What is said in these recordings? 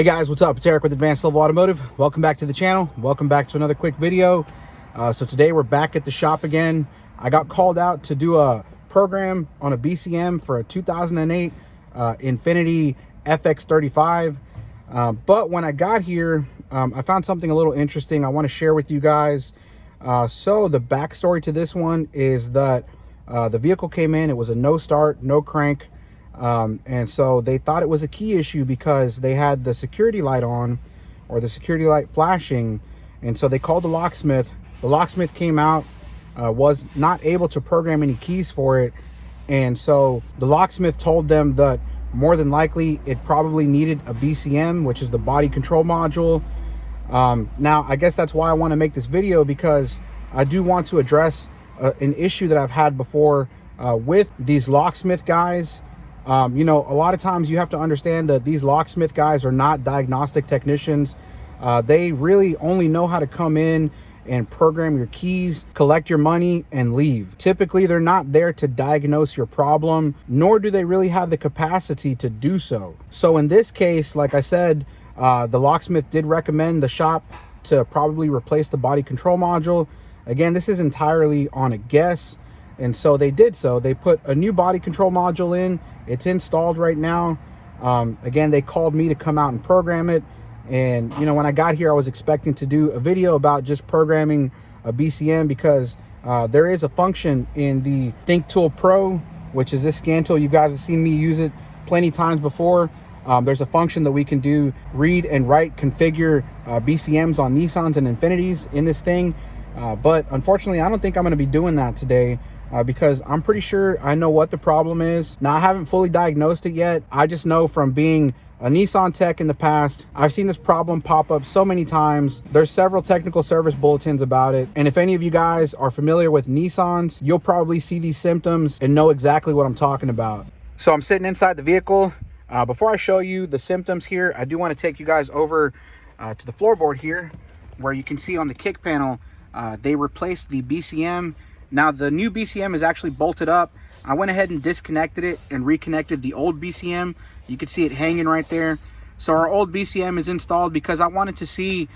Hey guys, what's up? It's Eric with Advanced Level Automotive. Welcome back to the channel. Welcome back to another quick video. So today we're back at the shop again. I got called out to do a program on a BCM for a 2008 Infiniti FX35. But when I got here, I found something a little interesting I want to share with you guys. So the backstory to this one is that the vehicle came in, it was a no start, no crank. And so they thought it was a key issue because they had the security light on, or the security light flashing. And so they called the locksmith. The locksmith came out, was not able to program any keys for it. And so the locksmith told them that more than likely it probably needed a BCM, which is the body control module. Now, I guess that's why I want to make this video, because I do want to address an issue that I've had before with these locksmith guys. You know, a lot of times you have to understand that these locksmith guys are not diagnostic technicians. They really only know how to come in and program your keys, collect your money, and leave. Typically, they're not there to diagnose your problem, nor do they really have the capacity to do so. So in this case, like I said, the locksmith did recommend the shop to probably replace the body control module. Again, this is entirely on a guess. And so they did so. They put a new body control module in. It's installed right now. Again, they called me to come out and program it. And, you know, when I got here, I was expecting to do a video about just programming a BCM, because there is a function in the THINKTOOL Pro, which is this scan tool. You guys have seen me use it plenty times before. There's a function that we can do read and write, configure BCMs on Nissans and Infinitis in this thing. But unfortunately, I don't think I'm going to be doing that today. Because I'm pretty sure I know what the problem is. Now, I haven't fully diagnosed it yet. I just know from being a Nissan tech in the past, I've seen this problem pop up so many times. There's several technical service bulletins about it. And if any of you guys are familiar with Nissans, you'll probably see these symptoms and know exactly what I'm talking about. So I'm sitting inside the vehicle. Before I show you the symptoms here, I do want to take you guys over to the floorboard here, where you can see on the kick panel, they replaced the BCM. Now, the new BCM is actually bolted up. I went ahead and disconnected it and reconnected the old BCM. You can see it hanging right there. So our old BCM is installed because I wanted to see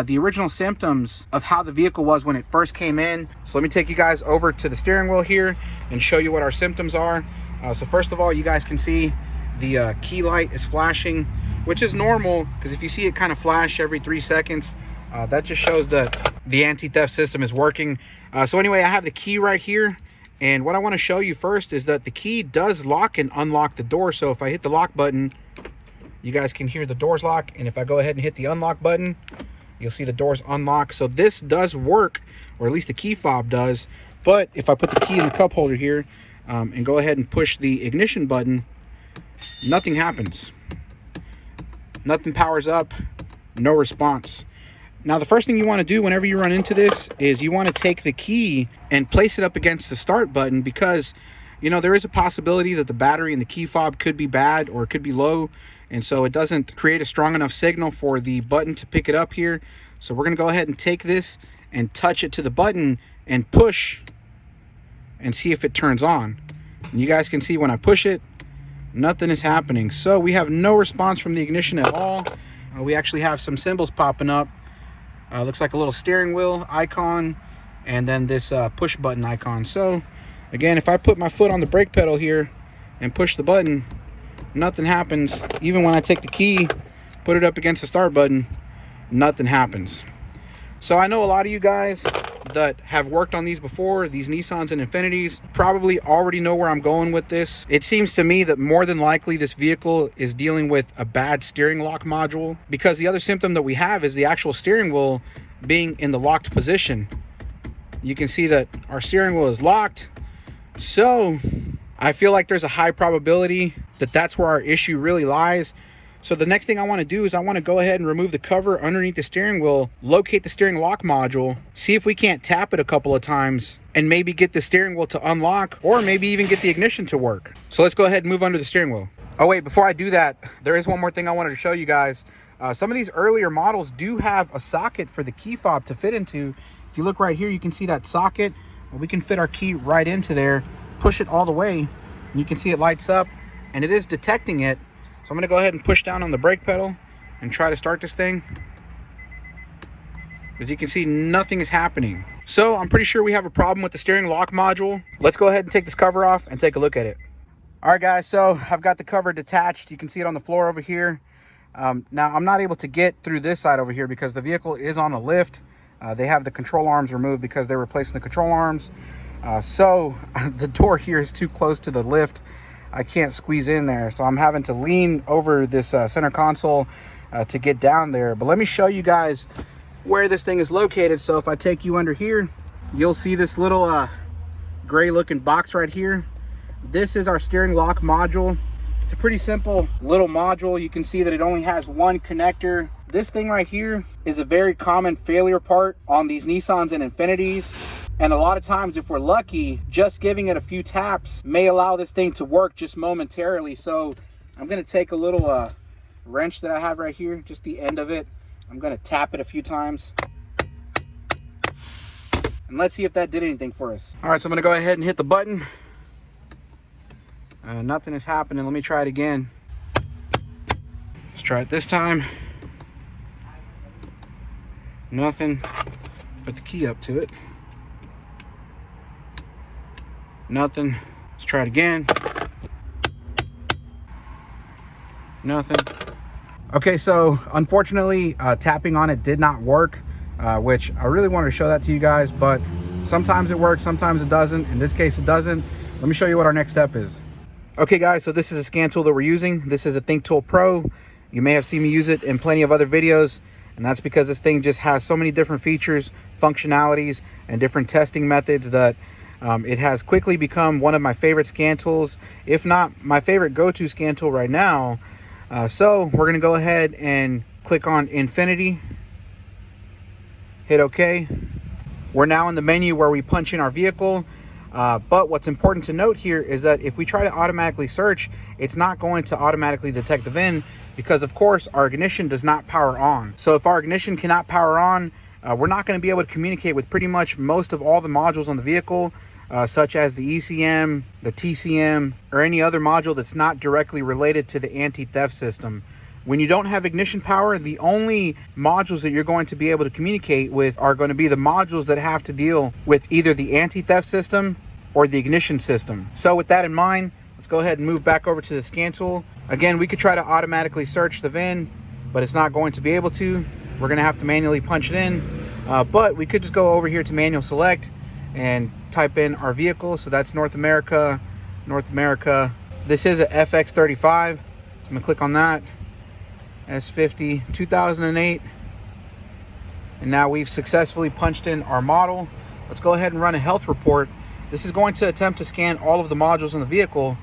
the original symptoms of how the vehicle was when it first came in. So let me take you guys over to the steering wheel here and show you what our symptoms are. So first of all, you guys can see the key light is flashing, which is normal, because if you see it kind of flash every 3 seconds, that just shows that the anti-theft system is working. So anyway, I have the key right here, and what I want to show you first is that the key does lock and unlock the door. So if I hit the lock button, you guys can hear the doors lock, and if I go ahead and hit the unlock button, you'll see the doors unlock. So this does work, or at least the key fob does. But if I put the key in the cup holder here and go ahead and push the ignition button, nothing happens. Nothing powers up, no response. Now, the first thing you want to do whenever you run into this is you want to take the key and place it up against the start button, because, you know, there is a possibility that the battery in the key fob could be bad, or it could be low, and so it doesn't create a strong enough signal for the button to pick it up here. So we're going to go ahead and take this and touch it to the button and push and see if it turns on. And you guys can see when I push it, nothing is happening. So we have no response from the ignition at all. We actually have some symbols popping up. Looks like a little steering wheel icon, and then this push button icon. So again, if I put my foot on the brake pedal here and push the button, nothing happens. Even when I take the key, put it up against the start button, nothing happens. So I know a lot of you guys that have worked on these before, these Nissans and Infinitis, probably already know where I'm going with this. It seems to me that more than likely this vehicle is dealing with a bad steering lock module, because the other symptom that we have is the actual steering wheel being in the locked position. You can see that our steering wheel is locked. So I feel like there's a high probability that that's where our issue really lies. So the next thing I want to do is I want to go ahead and remove the cover underneath the steering wheel, locate the steering lock module, see if we can't tap it a couple of times, and maybe get the steering wheel to unlock, or maybe even get the ignition to work. So let's go ahead and move under the steering wheel. Oh wait, before I do that, there is one more thing I wanted to show you guys. Some of these earlier models do have a socket for the key fob to fit into. If you look right here, you can see that socket. We can fit our key right into there, push it all the way, and you can see it lights up, and it is detecting it. So I'm going to go ahead and push down on the brake pedal and try to start this thing. As you can see, nothing is happening. So I'm pretty sure we have a problem with the steering lock module. Let's go ahead and take this cover off and take a look at it. All right, guys, so I've got the cover detached. You can see it on the floor over here. Now, I'm not able to get through this side over here because the vehicle is on a lift. They have the control arms removed because they're replacing the control arms. So the door here is too close to the lift. I can't squeeze in there. So I'm having to lean over this center console to get down there. But let me show you guys where this thing is located. So if I take you under here, you'll see this little gray looking box right here. This is our steering lock module. It's a pretty simple little module. You can see that it only has one connector. This thing right here is a very common failure part on these Nissans and Infinitis. And a lot of times, if we're lucky, just giving it a few taps may allow this thing to work just momentarily. So I'm gonna take a little wrench that I have right here, just the end of it. I'm gonna tap it a few times. And let's see if that did anything for us. All right, so I'm gonna go ahead and hit the button. Nothing is happening. Let me try it again. Let's try it this time. Nothing. Put the key up to it. Nothing. Let's try it again. Nothing. Okay, so unfortunately, tapping on it did not work, which I really wanted to show that to you guys, but sometimes it works, sometimes it doesn't. In this case, it doesn't. Let me show you what our next step is. Okay guys, so this is a scan tool that we're using. This is a THINKTOOL Pro. You may have seen me use it in plenty of other videos, and that's because this thing just has so many different features, functionalities, and different testing methods that it has quickly become one of my favorite scan tools, if not my favorite go-to scan tool right now. So we're gonna go ahead and click on Infiniti, hit OK. We're now in the menu where we punch in our vehicle. But what's important to note here is that if we try to automatically search, it's not going to automatically detect the VIN because, of course, our ignition does not power on. So if our ignition cannot power on, we're not going to be able to communicate with pretty much most of all the modules on the vehicle, such as the ECM, the TCM, or any other module that's not directly related to the anti-theft system. When you don't have ignition power, the only modules that you're going to be able to communicate with are going to be the modules that have to deal with either the anti-theft system or the ignition system. So with that in mind, let's go ahead and move back over to the scan tool. Again, we could try to automatically search the VIN, but it's not going to be able to. We're going to have to manually punch it in, but we could just go over here to manual select and type in our vehicle. So that's North America, North America. This is a FX35. So I'm going to click on that. S50 2008, and now we've successfully punched in our model. Let's go ahead and run a health report. This is going to attempt to scan all of the modules in the vehicle,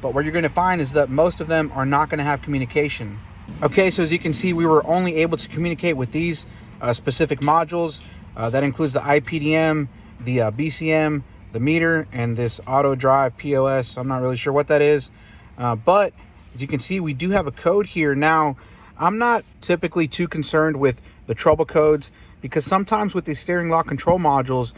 but what you're going to find is that most of them are not going to have communication. Okay, so as you can see, we were only able to communicate with these specific modules. That includes the IPDM, the BCM, the meter, and this auto drive POS. I'm not really sure what that is, but as you can see, we do have a code here. Now, I'm not typically too concerned with the trouble codes because sometimes with these steering lock control modules,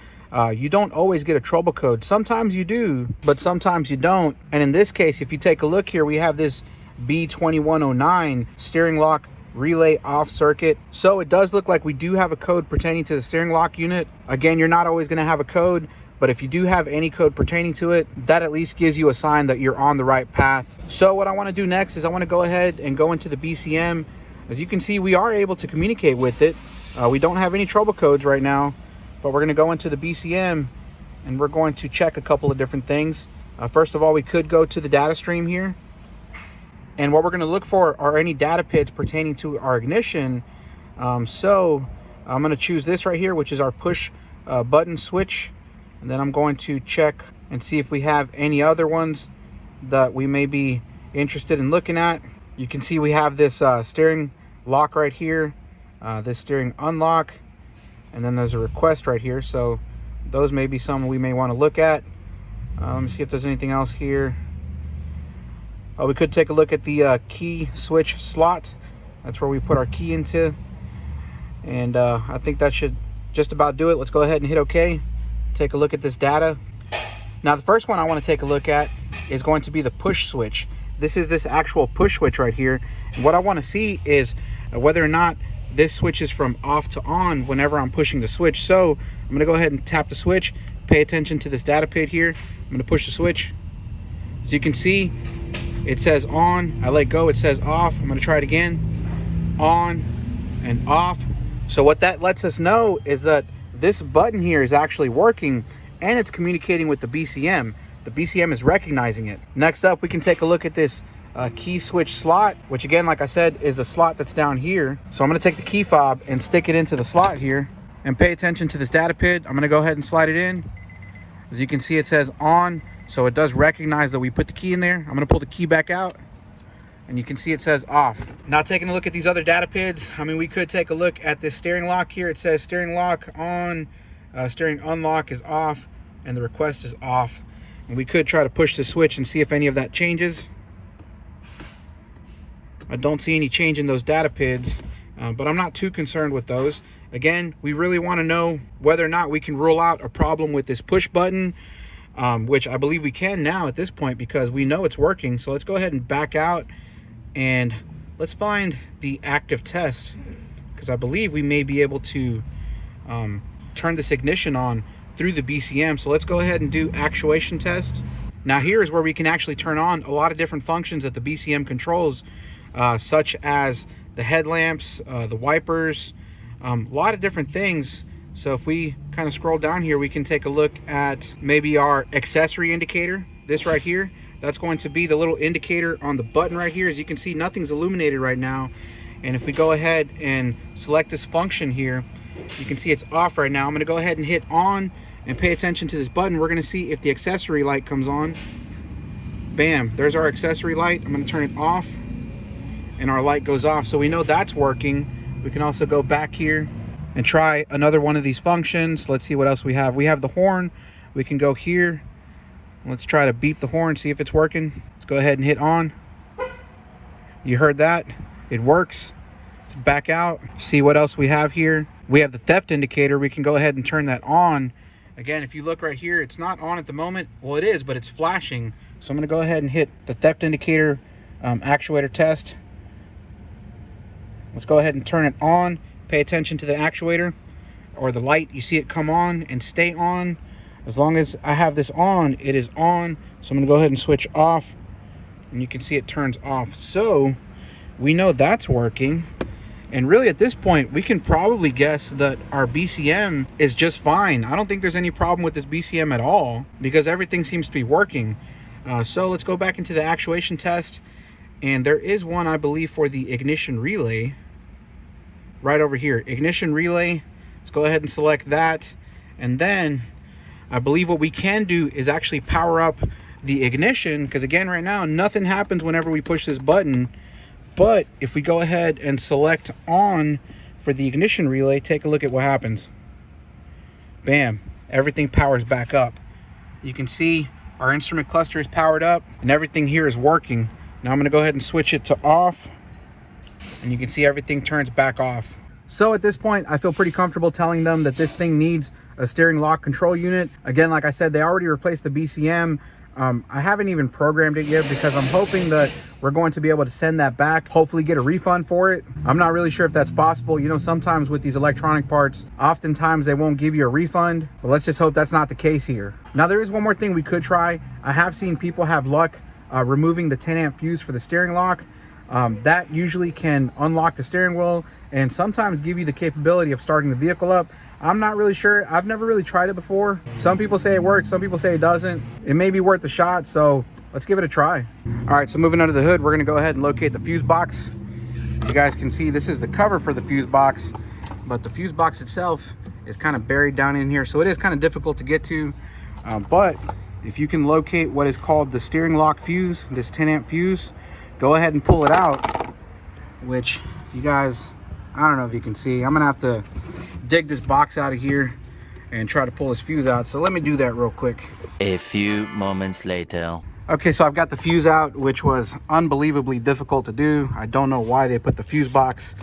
you don't always get a trouble code. Sometimes you do, but sometimes you don't. And in this case, if you take a look here, we have this B2109 steering lock relay off circuit. So it does look like we do have a code pertaining to the steering lock unit. Again, you're not always going to have a code, but if you do have any code pertaining to it, that at least gives you a sign that you're on the right path. So what I want to do next is I want to go ahead and go into the BCM. As you can see, we are able to communicate with it. We don't have any trouble codes right now, but we're going to go into the BCM and we're going to check a couple of different things. First of all, we could go to the data stream here. And what we're going to look for are any data pits pertaining to our ignition. So I'm going to choose this right here, which is our push button switch. And then I'm going to check and see if we have any other ones that we may be interested in looking at. You can see we have this steering lock right here, this steering unlock, and then there's a request right here. So those may be some we may want to look at. Let me see if there's anything else here. We could take a look at the key switch slot. That's where we put our key into. And I think that should just about do it. Let's go ahead and hit OK. Take a look at this data. Now the first one I want to take a look at is going to be the push switch. This is this actual push switch right here. And what I want to see is whether or not this switches from off to on whenever I'm pushing the switch. So I'm going to go ahead and tap the switch. Pay attention to this data pad here. I'm going to push the switch. As you can see, it says on. I let go, it says off. I'm going to try it again. On and off. So what that lets us know is that this button here is actually working, and it's communicating with the BCM. The BCM is recognizing it. Next up, we can take a look at this key switch slot, which again, like I said, is the slot that's down here. So I'm going to take the key fob and stick it into the slot here, and pay attention to this data pad. I'm going to go ahead and slide it in. As you can see, it says on, so it does recognize that we put the key in there. I'm going to pull the key back out, and you can see it says off. Now taking a look at these other data pads, I mean, we could take a look at this steering lock here. It says steering lock on, steering unlock is off, and the request is off. And we could try to push the switch and see if any of that changes. I don't see any change in those data pads, but I'm not too concerned with those. Again, we really want to know whether or not we can rule out a problem with this push button, which I believe we can now at this point because we know it's working. So let's go ahead and back out and let's find the active test, because I believe we may be able to turn this ignition on through the BCM. So let's go ahead and do actuation test. Now here is where we can actually turn on a lot of different functions that the BCM controls, such as the headlamps, the wipers, a lot of different things. So if we kind of scroll down here, we can take a look at maybe our accessory indicator. This right here, that's going to be the little indicator on the button right here. As you can see, nothing's illuminated right now. And if we go ahead and select this function here, you can see it's off right now. I'm going to go ahead and hit on and pay attention to this button. We're going to see if the accessory light comes on. Bam, there's our accessory light. I'm going to turn it off, and our light goes off. So we know that's working. We can also go back here and try another one of these functions. Let's see what else we have. We have the horn. We can go here. Let's try to beep the horn, see if it's working. Let's go ahead and hit on. You heard that? It works. Let's back out, see what else we have here. We have the theft indicator. We can go ahead and turn that on. Again, if you look right here, it's not on at the moment. Well, it is, but it's flashing. So I'm going to go ahead and hit the theft indicator actuator test. Let's go ahead and turn it on. Pay attention to the actuator or the light. You see it come on and stay on. As long as I have this on, it is on. So I'm going to go ahead and switch off, and you can see it turns off. So we know that's working. And really at this point, we can probably guess that our BCM is just fine. I don't think there's any problem with this BCM at all because everything seems to be working. So let's go back into the actuation test. And there is one, I believe, for the ignition relay right over here. Ignition relay. Let's go ahead and select that. And then I believe what we can do is actually power up the ignition, because again, right now, nothing happens whenever we push this button. But if we go ahead and select on for the ignition relay, take a look at what happens. Bam, everything powers back up. You can see our instrument cluster is powered up and everything here is working. Now I'm going to go ahead and switch it to off, and you can see everything turns back off. So at this point, I feel pretty comfortable telling them that this thing needs a steering lock control unit. Again, like I said, they already replaced the BCM. I haven't even programmed it yet because I'm hoping that we're going to be able to send that back, hopefully get a refund for it. I'm not really sure if that's possible. You know, sometimes with these electronic parts, oftentimes they won't give you a refund, but let's just hope that's not the case here. Now, there is one more thing we could try. I have seen people have luck removing the 10 amp fuse for the steering lock. That usually can unlock the steering wheel and sometimes give you the capability of starting the vehicle up. I'm not really sure. I've never really tried it before. Some people say it works, some people say it doesn't. It may be worth a shot, so let's give it a try. All right, so moving under the hood, we're gonna go ahead and locate the fuse box. You guys can see this is the cover for the fuse box, but the fuse box itself is kind of buried down in here, so it is kind of difficult to get to. But if you can locate what is called the steering lock fuse, this 10 amp fuse, go ahead and pull it out, which you guys, I don't know if you can see. I'm gonna have to dig this box out of here and try to pull this fuse out. So let me do that real quick. A few moments later. Okay, so I've got the fuse out, which was unbelievably difficult to do. I don't know why they put the fuse box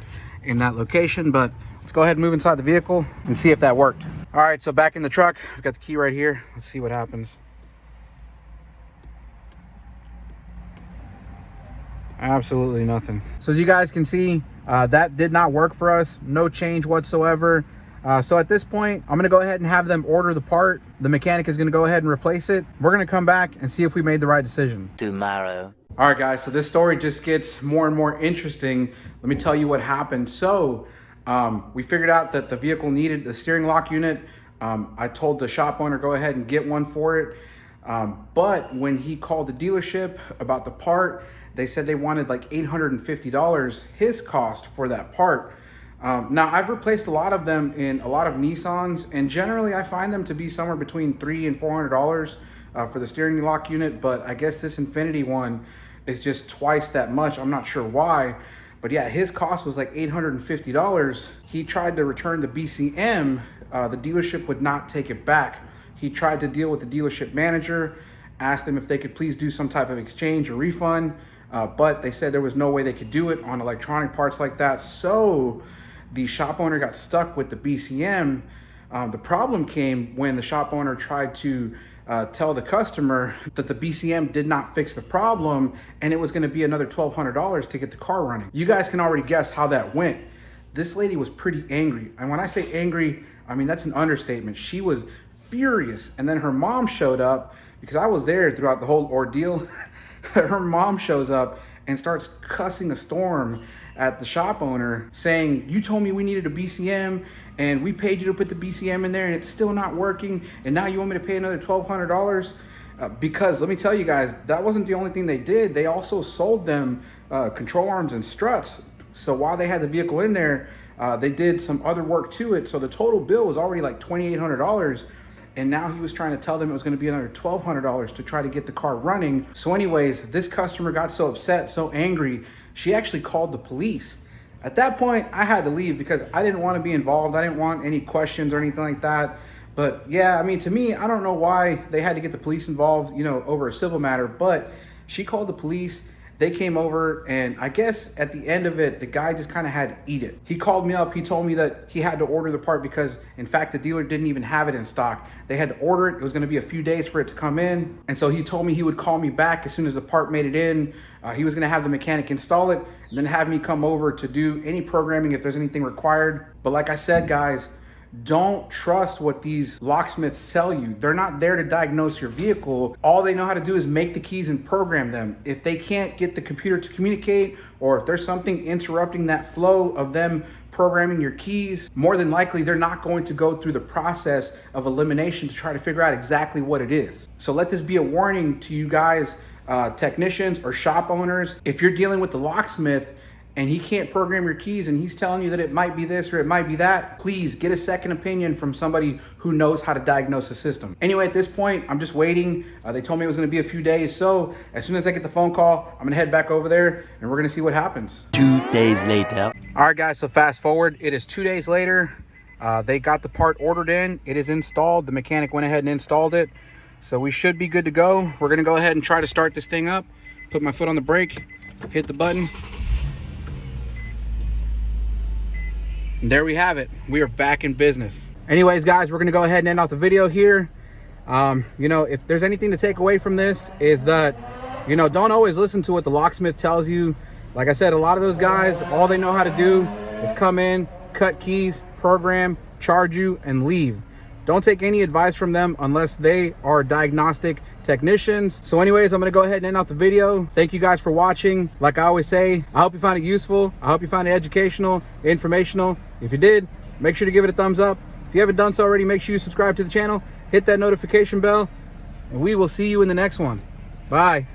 in that location, but let's go ahead and move inside the vehicle and see if that worked. All right, so back in the truck, I've got the key right here. Let's see what happens. Absolutely nothing. So as you guys can see, that did not work for us. No change whatsoever. So at this point, I'm gonna go ahead and have them order the part. The mechanic is gonna go ahead and replace it. We're gonna come back and see if we made the right decision. Tomorrow. All right, guys, so this story just gets more and more interesting. Let me tell you what happened. So we figured out that the vehicle needed the steering lock unit. I told the shop owner, go ahead and get one for it. But when he called the dealership about the part, they said they wanted like $850 his cost for that part. Now I've replaced a lot of them in a lot of Nissans, and generally I find them to be somewhere between $300 and $400 for the steering lock unit, but I guess this Infiniti one is just twice that much. I'm not sure why, but yeah, his cost was like $850. He tried to return the BCM. The dealership would not take it back. He tried to deal with the dealership manager, asked them if they could please do some type of exchange or refund, but they said there was no way they could do it on electronic parts like that. So the shop owner got stuck with the BCM. The problem came when the shop owner tried to tell the customer that the BCM did not fix the problem and it was going to be another $1,200 to get the car running. You guys can already guess how that went. This lady was pretty angry. And when I say angry, I mean, that's an understatement. She was furious. And then her mom showed up, because I was there throughout the whole ordeal. Her mom shows up and starts cussing a storm at the shop owner, saying, you told me we needed a BCM and we paid you to put the BCM in there and it's still not working, and now you want me to pay another $1,200? Because let me tell you guys, that wasn't the only thing they did. They also sold them control arms and struts. So while they had the vehicle in there, they did some other work to it. So the total bill was already like $2,800. And now he was trying to tell them it was going to be another $1,200 to try to get the car running. So anyways, this customer got so upset, so angry, she actually called the police. At that point, I had to leave because I didn't want to be involved. I didn't want any questions or anything like that. But yeah, I mean, to me, I don't know why they had to get the police involved, you know, over a civil matter, but she called the police. They came over, and I guess at the end of it, the guy just kind of had to eat it. He called me up. He told me that he had to order the part because, in fact, the dealer didn't even have it in stock. They had to order it. It was going to be a few days for it to come in. And so he told me he would call me back as soon as the part made it in. He was going to have the mechanic install it and then have me come over to do any programming if there's anything required. But like I said, guys, don't trust what these locksmiths tell you. They're not there to diagnose your vehicle. All they know how to do is make the keys and program them. If they can't get the computer to communicate, or if there's something interrupting that flow of them programming your keys, more than likely they're not going to go through the process of elimination to try to figure out exactly what it is. So let this be a warning to you guys, technicians or shop owners. If you're dealing with the locksmith and he can't program your keys and he's telling you that it might be this or it might be that, please get a second opinion from somebody who knows how to diagnose the system. Anyway, at this point, I'm just waiting. They told me it was going to be a few days. So as soon as I get the phone call, I'm going to head back over there and we're going to see what happens. 2 days later. All right, guys, so fast forward. It is 2 days later. They got the part ordered in. It is installed. The mechanic went ahead and installed it. So we should be good to go. We're going to go ahead and try to start this thing up. Put my foot on the brake, hit the button. And there we have it. We are back in business. Anyways, guys, we're gonna go ahead and end off the video here. You know, if there's anything to take away from this, is that, you know, don't always listen to what the locksmith tells you. Like I said, a lot of those guys, all they know how to do is come in, cut keys, program, charge you, and leave. Don't take any advice from them unless they are diagnostic technicians. So anyways, I'm gonna go ahead and end out the video. Thank you guys for watching. Like I always say, I hope you found it useful. I hope you found it educational, informational. If you did, make sure to give it a thumbs up. If you haven't done so already, make sure you subscribe to the channel, hit that notification bell, and we will see you in the next one. Bye.